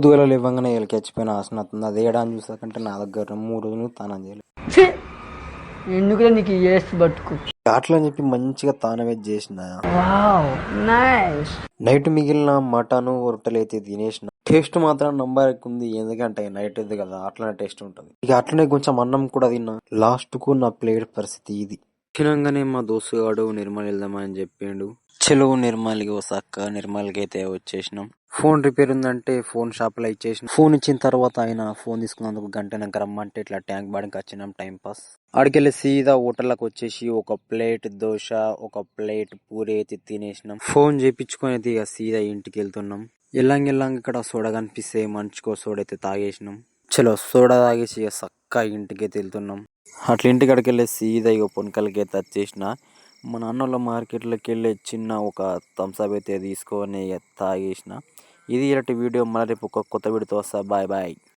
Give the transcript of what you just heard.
పొద్దుగల లేవంగానే ఎలకెచ్చిపోయిన ఆసన అవుతుంది. అది ఏడాన్ని చూసాకంటే నా దగ్గర 3 రోజులు తానం చేయలేదు. ఎందుకులే నీకు ఏసు బతుకు. అట్లా అని చెప్పి మంచిగా తానమే చేసిన. Wow nice. నైట్ మిగిలిన మటన్ రొట్టెలు అయితే తినేసిన. టేస్ట్ మాత్రం నంబర్ ఉంది, ఎందుకంటే నైట్ ఇది కదా అట్లనే టేస్ట్ ఉంటుంది. ఇక అట్లనే కొంచెం అన్నం కూడా తిన్నా. లాస్ట్ కు నా ప్లేట్ పరిస్థితి ఇది. తినంగానే మా దోస్తుగాడు నిర్మల్ వెళ్దామని చెప్పిండు. చెలో నిర్మల్కి వసాక నిర్మల్కి అయితే వచ్చేసినాం. ఫోన్ రిపేర్ ఉందంటే ఫోన్ షాప్ లో ఇచ్చేసిన. ఫోన్ ఇచ్చిన తర్వాత ఆయన ఫోన్ తీసుకున్నందుకు గంటనక రమ్మంటే ఇట్లా ట్యాంక్ బాడికి వచ్చినాం టైం పాస్. ఆడికెళ్ళి సీదా హోటల్కి వచ్చేసి ఒక ప్లేట్ దోశ, ఒక ప్లేట్ పూరి అయితే తినేసినాం. ఫోన్ చేపించుకొని అయితే ఇక సీదా ఇంటికి వెళ్తున్నాం. ఎల్లంగి ఇక్కడ సోడా కనిపిస్తే మంచుకో సోడా అయితే తాగేసినాం. చలో సోడా తాగేసి ఇక సక్క ఇంటికి అయితే వెళ్తున్నాం. అట్లా ఇంటికి అడికెళ్ళి సీదా ఇక పొనకలకి అయితే వచ్చేసిన. మన అన్నోళ్ళ మార్కెట్లోకి వెళ్ళి చిన్న ఒక థమ్స్అప్ అయితే తీసుకొని తాగేసిన. ఇది ఇలాంటి వీడియో. మళ్ళీ రేపు ఒక కొత్త వీడియోతో వస్తా. Bye bye.